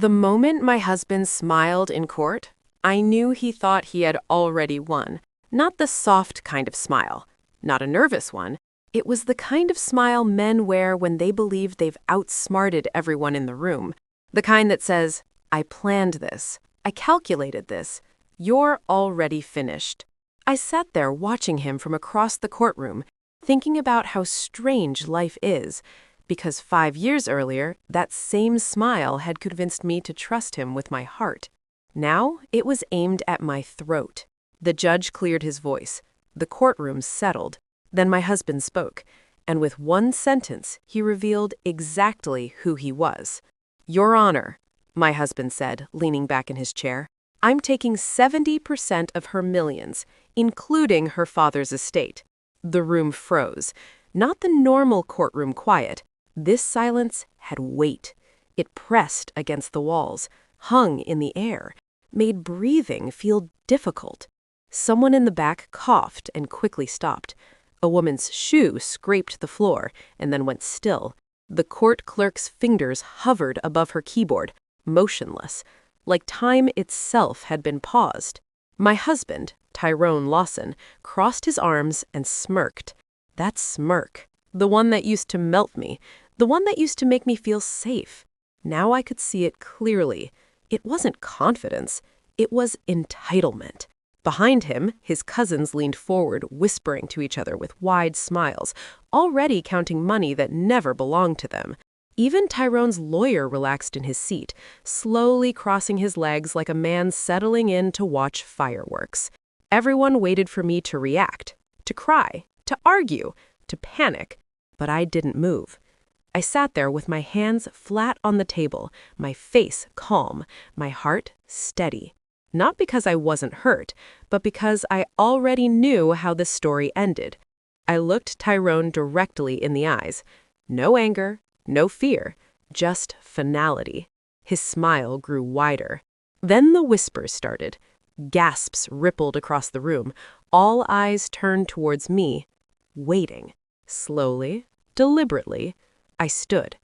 The moment my husband smiled in court, I knew he thought he had already won. Not the soft kind of smile, not a nervous one. It was the kind of smile men wear when they believe they've outsmarted everyone in the room. The kind that says, I planned this, I calculated this, you're already finished. I sat there watching him from across the courtroom, thinking about how strange life is, because 5 years earlier, that same smile had convinced me to trust him with my heart. Now it was aimed at my throat. The judge cleared his voice. The courtroom settled. Then my husband spoke, and with one sentence, he revealed exactly who he was. Your Honor, my husband said, leaning back in his chair, I'm taking 70% of her millions, including her father's estate. The room froze. Not the normal courtroom quiet. This silence had weight. It pressed against the walls, hung in the air, made breathing feel difficult. Someone in the back coughed and quickly stopped. A woman's shoe scraped the floor and then went still. The court clerk's fingers hovered above her keyboard, motionless, like time itself had been paused. My husband, Tyrone Lawson, crossed his arms and smirked. That smirk, the one that used to melt me, the one that used to make me feel safe. Now I could see it clearly. It wasn't confidence, it was entitlement. Behind him, his cousins leaned forward, whispering to each other with wide smiles, already counting money that never belonged to them. Even Tyrone's lawyer relaxed in his seat, slowly crossing his legs like a man settling in to watch fireworks. Everyone waited for me to react, to cry, to argue, to panic, but I didn't move. I sat there with my hands flat on the table, my face calm, my heart steady. Not because I wasn't hurt, but because I already knew how the story ended. I looked Tyrone directly in the eyes. No anger, no fear, just finality. His smile grew wider. Then the whispers started. Gasps rippled across the room. All eyes turned towards me, waiting. Slowly, deliberately, I stood.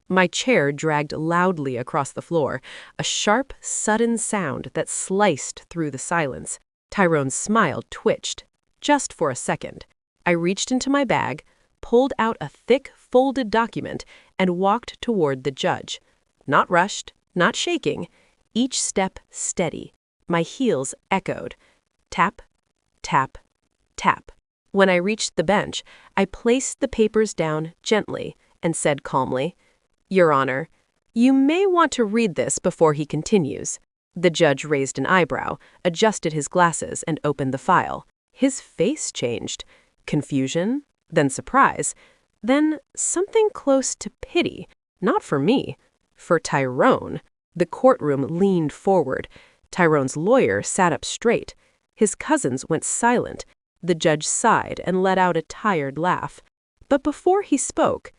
My chair dragged loudly across the floor, a sharp, sudden sound that sliced through the silence. Tyrone's smile twitched, just for a second. I reached into my bag, pulled out a thick, folded document, and walked toward the judge. Not rushed, not shaking, each step steady. My heels echoed. Tap, tap, tap. When I reached the bench, I placed the papers down gently and said calmly, Your Honor, you may want to read this before he continues. The judge raised an eyebrow, adjusted his glasses, and opened the file. His face changed. Confusion, then surprise, then something close to pity. Not for me, for Tyrone. The courtroom leaned forward. Tyrone's lawyer sat up straight. His cousins went silent. The judge sighed and let out a tired laugh. But before he spoke,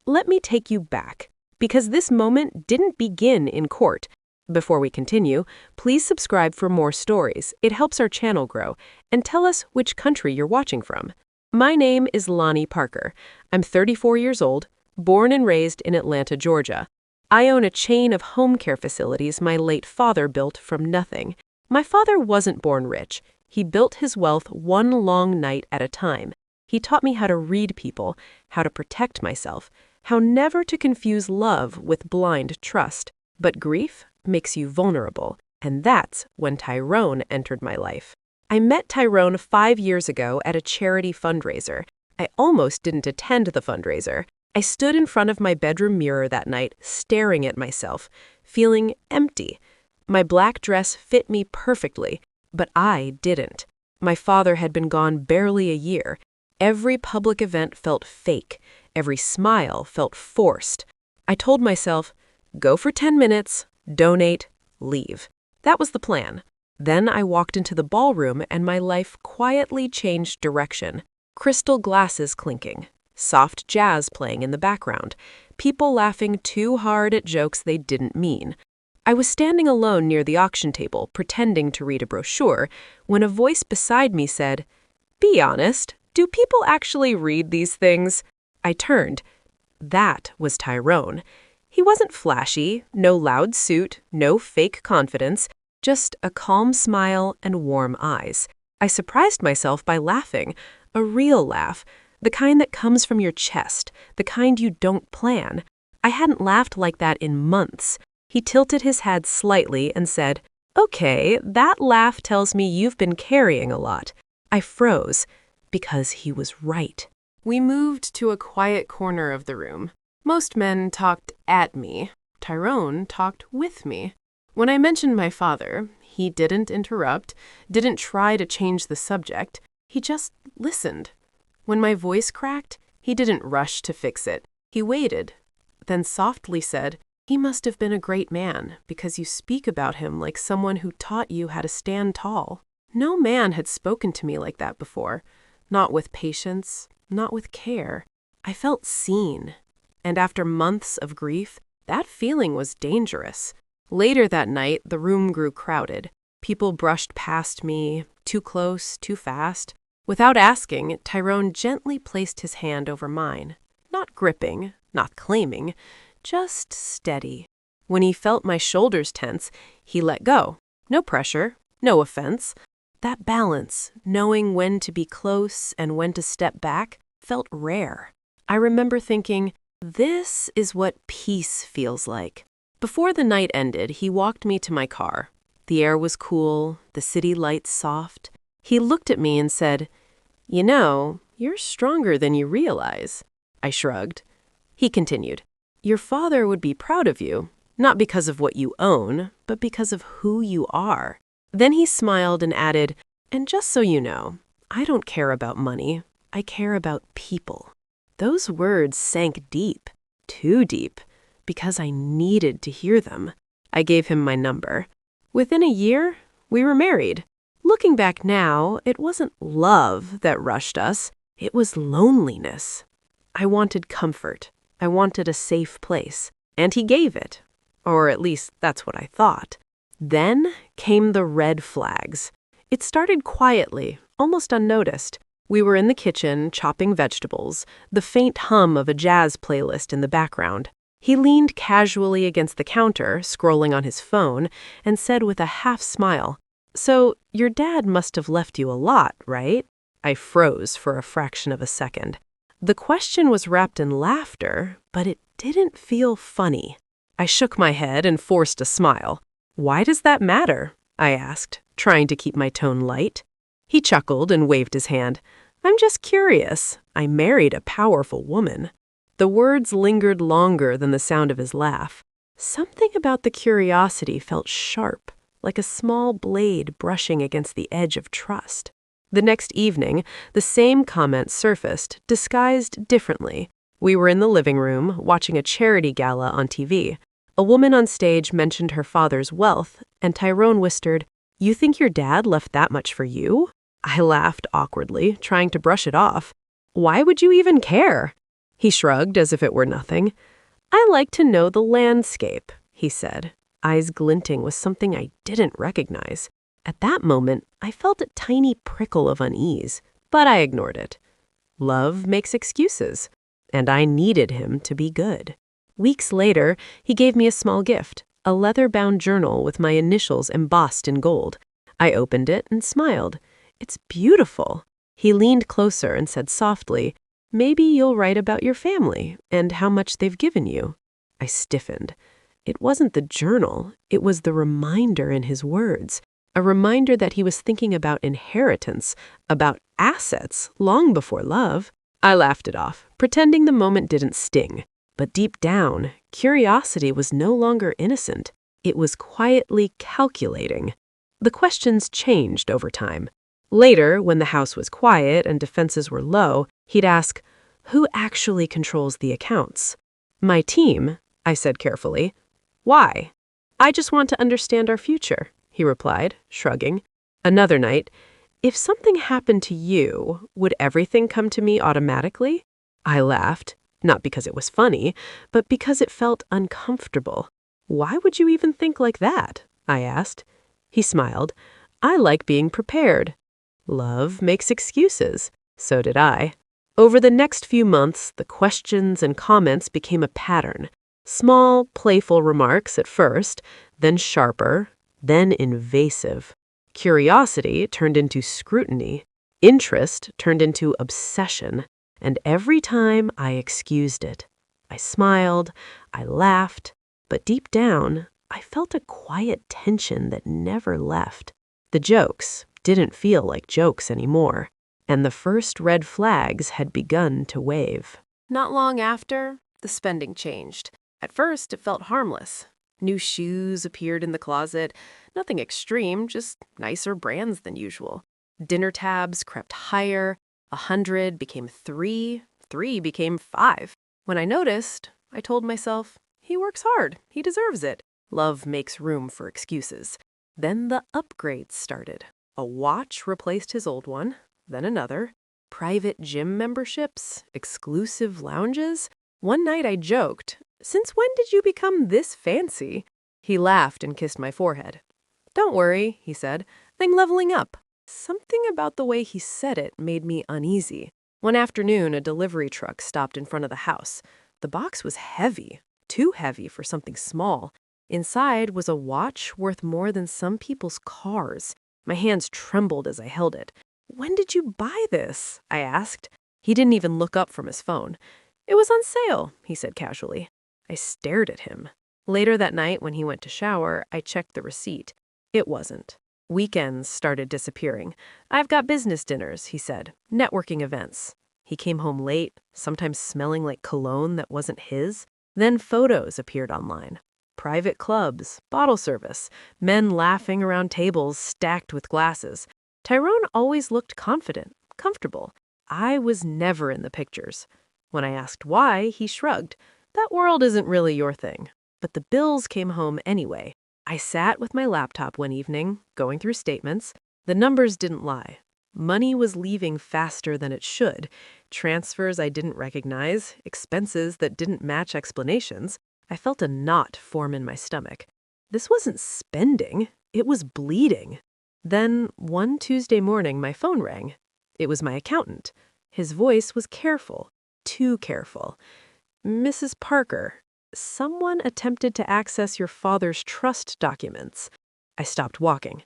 let me take you back, because this moment didn't begin in court. Before we continue, please subscribe for more stories. It helps our channel grow. And tell us which country you're watching from. My name is Lonnie Parker. I'm 34 years old, born and raised in Atlanta, Georgia. I own a chain of home care facilities my late father built from nothing. My father wasn't born rich. He built his wealth one long night at a time. He taught me how to read people, how to protect myself, how never to confuse love with blind trust. But grief makes you vulnerable, and that's when Tyrone entered my life. I met Tyrone 5 years ago at a charity fundraiser. I almost didn't attend the fundraiser. I stood in front of my bedroom mirror that night, staring at myself, feeling empty. My black dress fit me perfectly, but I didn't. My father had been gone barely a year. Every public event felt fake. Every smile felt forced. I told myself, go for 10 minutes, donate, leave. That was the plan. Then I walked into the ballroom and my life quietly changed direction. Crystal glasses clinking, soft jazz playing in the background, people laughing too hard at jokes they didn't mean. I was standing alone near the auction table, pretending to read a brochure, when a voice beside me said, Be honest, do people actually read these things? I turned. That was Tyrone. He wasn't flashy, no loud suit, no fake confidence, just a calm smile and warm eyes. I surprised myself by laughing, a real laugh, the kind that comes from your chest, the kind you don't plan. I hadn't laughed like that in months. He tilted his head slightly and said, "Okay, that laugh tells me you've been carrying a lot." I froze, because he was right. We moved to a quiet corner of the room. Most men talked at me. Tyrone talked with me. When I mentioned my father, he didn't interrupt, didn't try to change the subject. He just listened. When my voice cracked, he didn't rush to fix it. He waited, then softly said, "He must have been a great man, because you speak about him like someone who taught you how to stand tall." No man had spoken to me like that before. Not with patience, not with care. I felt seen. And after months of grief, that feeling was dangerous. Later that night, the room grew crowded. People brushed past me, too close, too fast. Without asking, Tyrone gently placed his hand over mine. Not gripping, not claiming, just steady. When he felt my shoulders tense, he let go. No pressure, no offense. That balance, knowing when to be close and when to step back, felt rare. I remember thinking, this is what peace feels like. Before the night ended, he walked me to my car. The air was cool, the city lights soft. He looked at me and said, "You know, you're stronger than you realize." I shrugged. He continued, "Your father would be proud of you, not because of what you own, but because of who you are." Then he smiled and added, "And just so you know, I don't care about money. I care about people." Those words sank deep, too deep, because I needed to hear them. I gave him my number. Within a year, we were married. Looking back now, it wasn't love that rushed us. It was loneliness. I wanted comfort. I wanted a safe place. And he gave it. Or at least that's what I thought. Then came the red flags. It started quietly, almost unnoticed. We were in the kitchen, chopping vegetables, the faint hum of a jazz playlist in the background. He leaned casually against the counter, scrolling on his phone, and said with a half smile, "So, your dad must have left you a lot, right?" I froze for a fraction of a second. The question was wrapped in laughter, but it didn't feel funny. I shook my head and forced a smile. "Why does that matter?" I asked, trying to keep my tone light. He chuckled and waved his hand. "I'm just curious. I married a powerful woman." The words lingered longer than the sound of his laugh. Something about the curiosity felt sharp, like a small blade brushing against the edge of trust. The next evening, the same comment surfaced, disguised differently. We were in the living room, watching a charity gala on TV. A woman on stage mentioned her father's wealth, and Tyrone whispered, "You think your dad left that much for you?" I laughed awkwardly, trying to brush it off. "Why would you even care?" He shrugged as if it were nothing. "I like to know the landscape," he said, eyes glinting with something I didn't recognize. At that moment, I felt a tiny prickle of unease, but I ignored it. Love makes excuses, and I needed him to be good. Weeks later, he gave me a small gift, a leather-bound journal with my initials embossed in gold. I opened it and smiled. "It's beautiful." He leaned closer and said softly, "Maybe you'll write about your family and how much they've given you." I stiffened. It wasn't the journal, it was the reminder in his words. A reminder that he was thinking about inheritance, about assets, long before love. I laughed it off, pretending the moment didn't sting. But deep down, curiosity was no longer innocent. It was quietly calculating. The questions changed over time. Later, when the house was quiet and defenses were low, he'd ask, "Who actually controls the accounts?" "My team," I said carefully. "Why?" "I just want to understand our future," he replied, shrugging. Another night, "If something happened to you, would everything come to me automatically?" I laughed, not because it was funny, but because it felt uncomfortable. "Why would you even think like that?" I asked. He smiled. "I like being prepared." Love makes excuses. So did I. Over the next few months, the questions and comments became a pattern. Small, playful remarks at first, then sharper, then invasive. Curiosity turned into scrutiny. Interest turned into obsession. And every time I excused it. I smiled, I laughed, but deep down, I felt a quiet tension that never left. The jokes didn't feel like jokes anymore, and the first red flags had begun to wave. Not long after, the spending changed. At first, it felt harmless. New shoes appeared in the closet. Nothing extreme, just nicer brands than usual. Dinner tabs crept higher. 100 became 3. 3 became 5. When I noticed, I told myself, he works hard. He deserves it. Love makes room for excuses. Then the upgrades started. A watch replaced his old one, then another. Private gym memberships, exclusive lounges. One night I joked, "Since when did you become this fancy?" He laughed and kissed my forehead. "Don't worry," he said. "I'm leveling up." Something about the way he said it made me uneasy. One afternoon, a delivery truck stopped in front of the house. The box was heavy, too heavy for something small. Inside was a watch worth more than some people's cars. My hands trembled as I held it. "When did you buy this?" I asked. He didn't even look up from his phone. "It was on sale," he said casually. I stared at him. Later that night, when he went to shower, I checked the receipt. It wasn't. Weekends started disappearing. "I've got business dinners," he said. "Networking events." He came home late, sometimes smelling like cologne that wasn't his. Then photos appeared online. Private clubs, bottle service, men laughing around tables stacked with glasses. Tyrone always looked confident, comfortable. I was never in the pictures. When I asked why, he shrugged. "That world isn't really your thing." But the bills came home anyway. I sat with my laptop one evening, going through statements. The numbers didn't lie. Money was leaving faster than it should. Transfers I didn't recognize, expenses that didn't match explanations. I felt a knot form in my stomach. This wasn't spending, it was bleeding. Then, one Tuesday morning, my phone rang. It was my accountant. His voice was careful, too careful. "Mrs. Parker, someone attempted to access your father's trust documents." I stopped walking.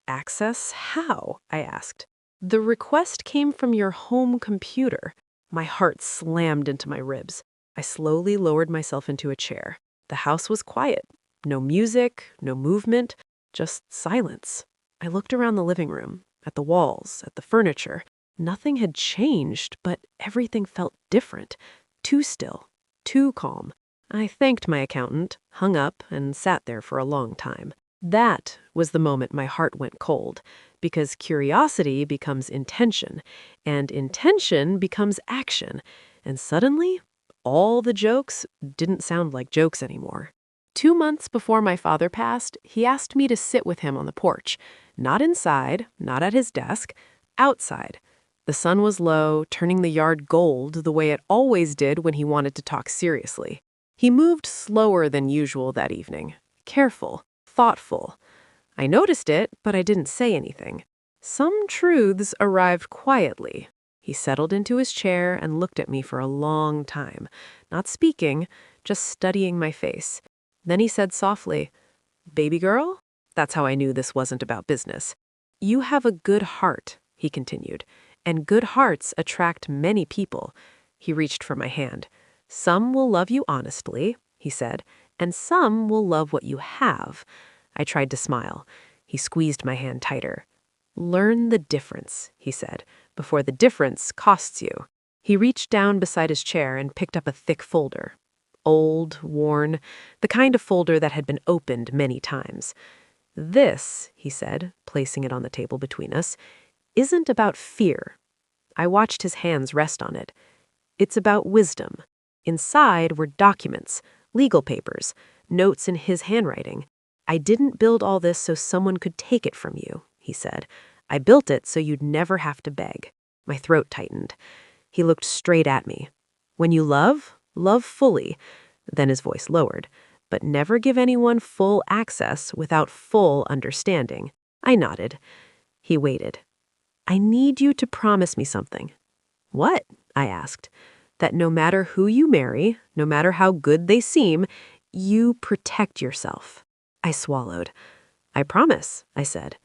"Access? How?" I asked. "The request came from your home computer." My heart slammed into my ribs. I slowly lowered myself into a chair. The house was quiet. No music, no movement, just silence. I looked around the living room, at the walls, at the furniture. Nothing had changed, but everything felt different. Too still, too calm. I thanked my accountant, hung up, and sat there for a long time. That was the moment my heart went cold, because curiosity becomes intention, and intention becomes action, and suddenly, all the jokes didn't sound like jokes anymore. 2 months before my father passed, he asked me to sit with him on the porch. Not inside, not at his desk, outside. The sun was low, turning the yard gold the way it always did when he wanted to talk seriously. He moved slower than usual that evening, careful, thoughtful. I noticed it, but I didn't say anything. Some truths arrived quietly. He settled into his chair and looked at me for a long time, not speaking, just studying my face. Then he said softly, "Baby girl?" That's how I knew this wasn't about business. "You have a good heart," he continued, "and good hearts attract many people." He reached for my hand. "Some will love you honestly," he said, "and some will love what you have." I tried to smile. He squeezed my hand tighter. "Learn the difference," he said, "before the difference costs you." He reached down beside his chair and picked up a thick folder. Old, worn, the kind of folder that had been opened many times. "This," he said, placing it on the table between us, "isn't about fear." I watched his hands rest on it. "It's about wisdom." Inside were documents, legal papers, notes in his handwriting. "I didn't build all this so someone could take it from you," he said. "I built it so you'd never have to beg." My throat tightened. He looked straight at me. "When you love, love fully." Then his voice lowered. "But never give anyone full access without full understanding." I nodded. He waited. "I need you to promise me something." "What?" I asked. that no matter who you marry, no matter how good they seem, you protect yourself. I swallowed. I promise, I said.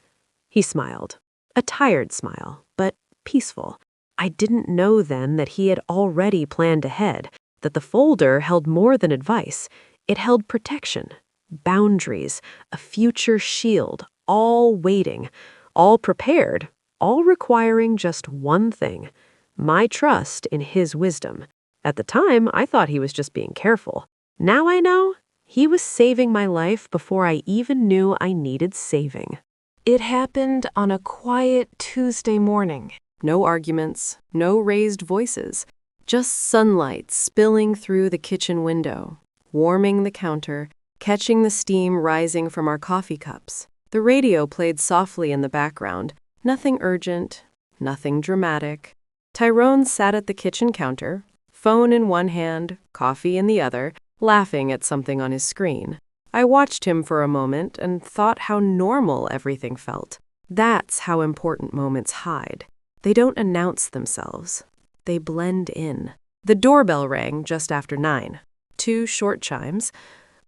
He smiled. A tired smile, but peaceful. I didn't know then that he had already planned ahead, that the folder held more than advice. It held protection, boundaries, a future shield, all waiting, all prepared, all requiring just one thing: my trust in his wisdom. At the time, I thought he was just being careful. Now I know he was saving my life before I even knew I needed saving. It happened on a quiet Tuesday morning. No arguments, no raised voices, just sunlight spilling through the kitchen window, warming the counter, catching the steam rising from our coffee cups. The radio played softly in the background, nothing urgent, nothing dramatic. Tyrone sat at the kitchen counter, phone in one hand, coffee in the other, laughing at something on his screen. I watched him for a moment and thought how normal everything felt. That's how important moments hide. They don't announce themselves. They blend in. The doorbell rang just after 9. 2 short chimes.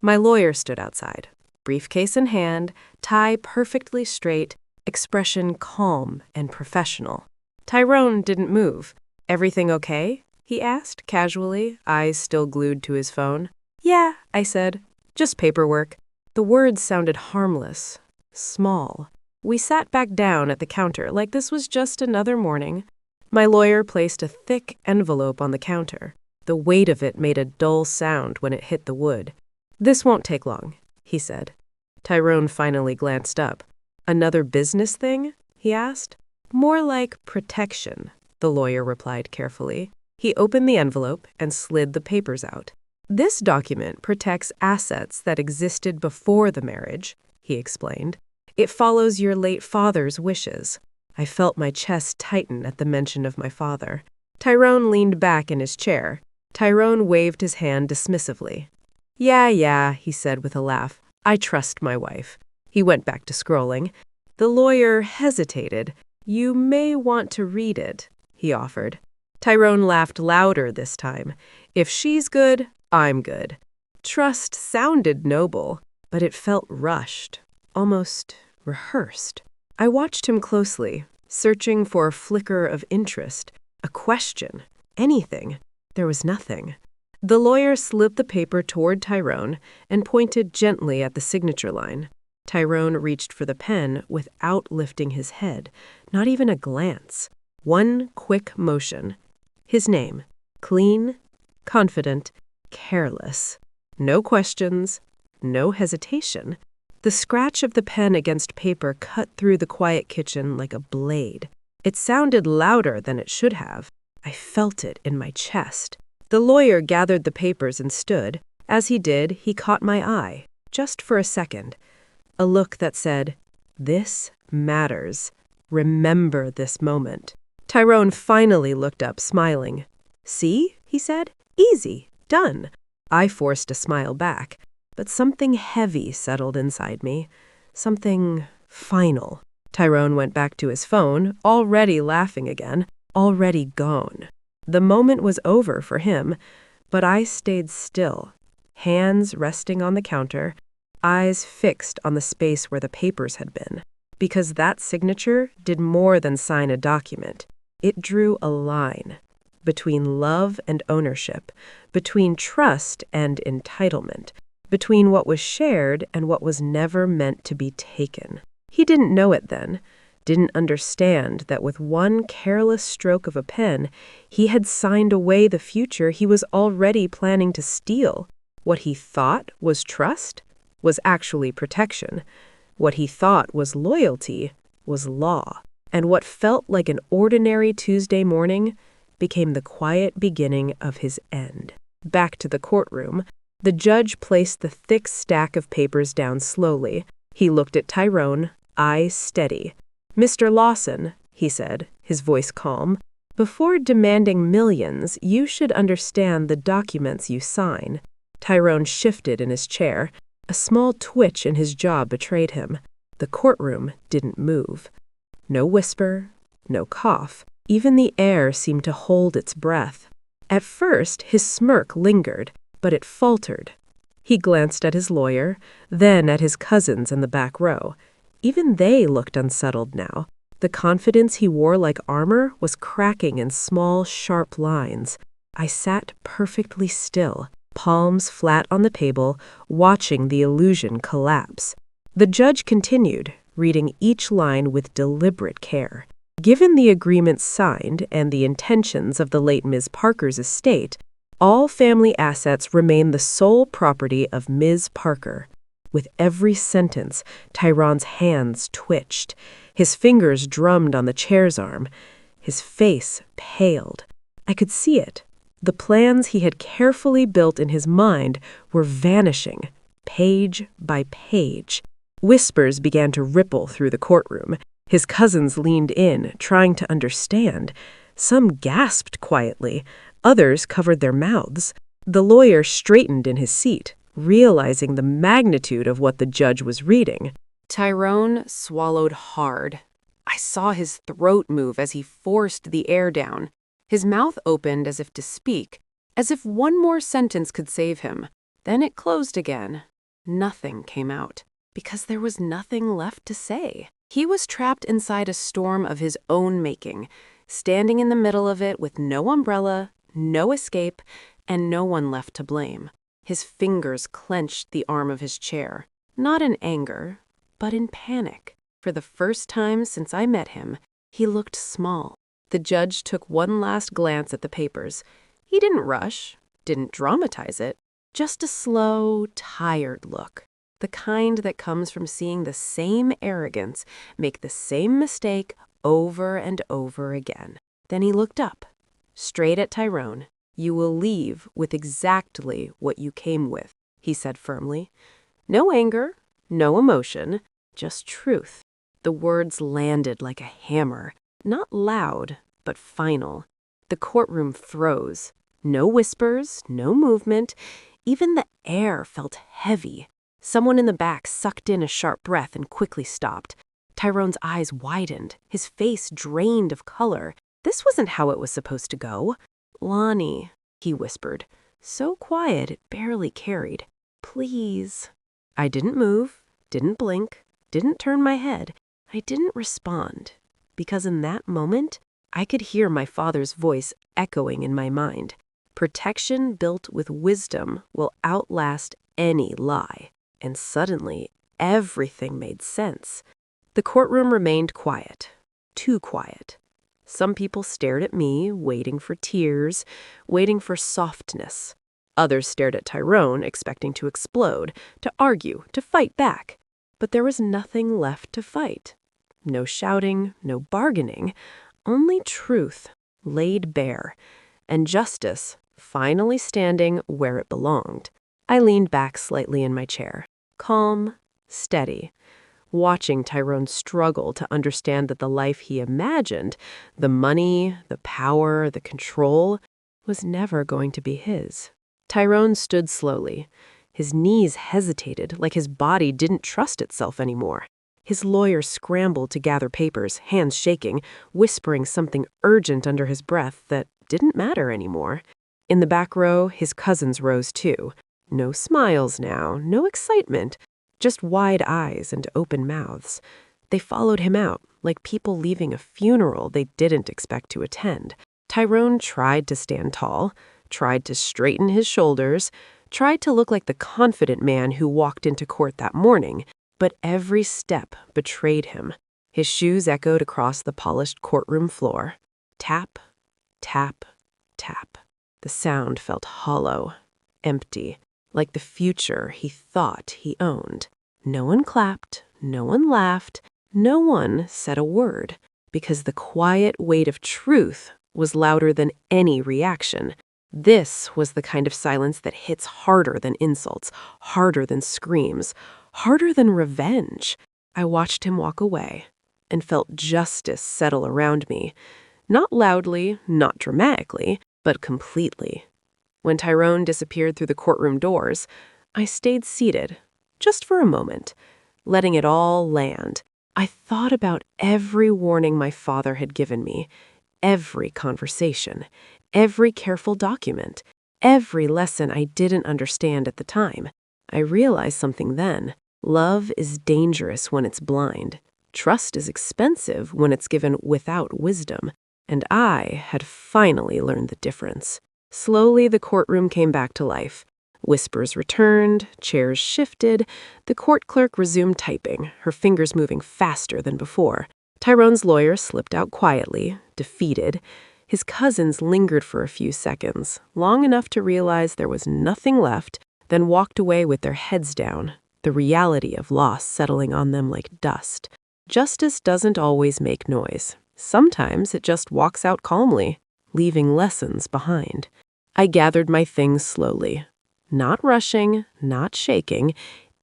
My lawyer stood outside, briefcase in hand, tie perfectly straight, expression calm and professional. Tyrone didn't move. "Everything okay?" he asked casually, eyes still glued to his phone. "Yeah," I said. "Just paperwork." The words sounded harmless, small. We sat back down at the counter like this was just another morning. My lawyer placed a thick envelope on the counter. The weight of it made a dull sound when it hit the wood. "This won't take long," he said. Tyrone finally glanced up. "Another business thing?" he asked. "More like protection," the lawyer replied carefully. He opened the envelope and slid the papers out. "This document protects assets that existed before the marriage," he explained. "It follows your late father's wishes." I felt my chest tighten at the mention of my father. Tyrone leaned back in his chair. Tyrone waved his hand dismissively. Yeah, he said with a laugh. "I trust my wife." He went back to scrolling. The lawyer hesitated. "You may want to read it," he offered. Tyrone laughed louder this time. "If she's good, I'm good." Trust sounded noble, but it felt rushed, almost rehearsed. I watched him closely, searching for a flicker of interest, a question, anything. There was nothing. The lawyer slipped the paper toward Tyrone and pointed gently at the signature line. Tyrone reached for the pen without lifting his head, not even a glance. One quick motion. His name, clean, confident, careless. No questions, no hesitation. The scratch of the pen against paper cut through the quiet kitchen like a blade. It sounded louder than it should have. I felt it in my chest. The lawyer gathered the papers and stood. As he did, he caught my eye, just for a second. A look that said, "This matters. Remember this moment." Tyrone finally looked up, smiling. "See?" he said. "Easy. Done." I forced a smile back, but something heavy settled inside me. Something final. Tyrone went back to his phone, already laughing again, already gone. The moment was over for him, but I stayed still, hands resting on the counter, eyes fixed on the space where the papers had been. Because that signature did more than sign a document. It drew a line between love and ownership, between trust and entitlement, between what was shared and what was never meant to be taken. He didn't know it then, didn't understand that with one careless stroke of a pen, he had signed away the future he was already planning to steal. What he thought was trust was actually protection. What he thought was loyalty was law. And what felt like an ordinary Tuesday morning became the quiet beginning of his end. Back to the courtroom, the judge placed the thick stack of papers down slowly. He looked at Tyrone, eyes steady. "Mr. Lawson," he said, his voice calm, "before demanding millions, you should understand the documents you sign." Tyrone shifted in his chair. A small twitch in his jaw betrayed him. The courtroom didn't move. No whisper, no cough. Even the air seemed to hold its breath. At first, his smirk lingered, but it faltered. He glanced at his lawyer, then at his cousins in the back row. Even they looked unsettled now. The confidence he wore like armor was cracking in small, sharp lines. I sat perfectly still, palms flat on the table, watching the illusion collapse. The judge continued, reading each line with deliberate care. Given the agreement signed and the intentions of the late Ms. Parker's estate, all family assets remain the sole property of Ms. Parker. With every sentence, Tyrone's hands twitched. His fingers drummed on the chair's arm. His face paled. I could see it. The plans he had carefully built in his mind were vanishing, page by page. Whispers began to ripple through the courtroom. His cousins leaned in, trying to understand. Some gasped quietly. Others covered their mouths. The lawyer straightened in his seat, realizing the magnitude of what the judge was reading. Tyrone swallowed hard. I saw his throat move as he forced the air down. His mouth opened as if to speak, as if one more sentence could save him. Then it closed again. Nothing came out, because there was nothing left to say. He was trapped inside a storm of his own making, standing in the middle of it with no umbrella, no escape, and no one left to blame. His fingers clenched the arm of his chair, not in anger, but in panic. For the first time since I met him, he looked small. The judge took one last glance at the papers. He didn't rush, didn't dramatize it, just a slow, tired look. The kind that comes from seeing the same arrogance make the same mistake over and over again. Then he looked up, straight at Tyrone. "You will leave with exactly what you came with," he said firmly. No anger, no emotion, just truth. The words landed like a hammer, not loud, but final. The courtroom froze. No whispers, no movement. Even the air felt heavy. Someone in the back sucked in a sharp breath and quickly stopped. Tyrone's eyes widened, his face drained of color. This wasn't how it was supposed to go. "Lonnie," he whispered, so quiet it barely carried. "Please." I didn't move, didn't blink, didn't turn my head. I didn't respond, because in that moment, I could hear my father's voice echoing in my mind. Protection built with wisdom will outlast any lie. And suddenly, everything made sense. The courtroom remained quiet, too quiet. Some people stared at me, waiting for tears, waiting for softness. Others stared at Tyrone, expecting to explode, to argue, to fight back. But there was nothing left to fight. No shouting, no bargaining, only truth, laid bare, and justice, finally standing where it belonged. I leaned back slightly in my chair, calm, steady, watching Tyrone struggle to understand that the life he imagined, the money, the power, the control, was never going to be his. Tyrone stood slowly. His knees hesitated, like his body didn't trust itself anymore. His lawyer scrambled to gather papers, hands shaking, whispering something urgent under his breath that didn't matter anymore. In the back row, his cousins rose too. No smiles now, no excitement, just wide eyes and open mouths. They followed him out, like people leaving a funeral they didn't expect to attend. Tyrone tried to stand tall, tried to straighten his shoulders, tried to look like the confident man who walked into court that morning, but every step betrayed him. His shoes echoed across the polished courtroom floor. Tap, tap, tap. The sound felt hollow, empty, like the future he thought he owned. No one clapped, no one laughed, no one said a word, because the quiet weight of truth was louder than any reaction. This was the kind of silence that hits harder than insults, harder than screams, harder than revenge. I watched him walk away and felt justice settle around me, not loudly, not dramatically, but completely. When Tyrone disappeared through the courtroom doors, I stayed seated, just for a moment, letting it all land. I thought about every warning my father had given me, every conversation, every careful document, every lesson I didn't understand at the time. I realized something then. Love is dangerous when it's blind. Trust is expensive when it's given without wisdom. And I had finally learned the difference. Slowly, the courtroom came back to life. Whispers returned, chairs shifted. The court clerk resumed typing, her fingers moving faster than before. Tyrone's lawyer slipped out quietly, defeated. His cousins lingered for a few seconds, long enough to realize there was nothing left, then walked away with their heads down, the reality of loss settling on them like dust. Justice doesn't always make noise. Sometimes it just walks out calmly, leaving lessons behind. I gathered my things slowly. Not rushing, not shaking,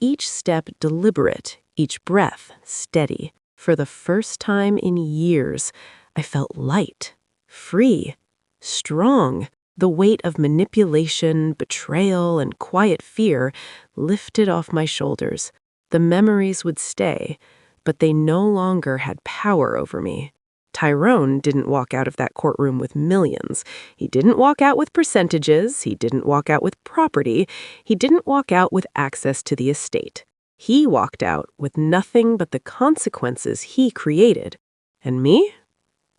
each step deliberate, each breath steady. For the first time in years, I felt light, free, strong. The weight of manipulation, betrayal, and quiet fear lifted off my shoulders. The memories would stay, but they no longer had power over me. Tyrone didn't walk out of that courtroom with millions. He didn't walk out with percentages. He didn't walk out with property. He didn't walk out with access to the estate. He walked out with nothing but the consequences he created. And me?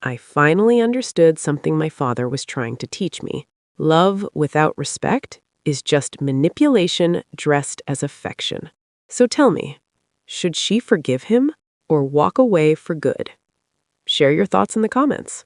I finally understood something my father was trying to teach me. Love without respect is just manipulation dressed as affection. So tell me, should she forgive him or walk away for good? Share your thoughts in the comments.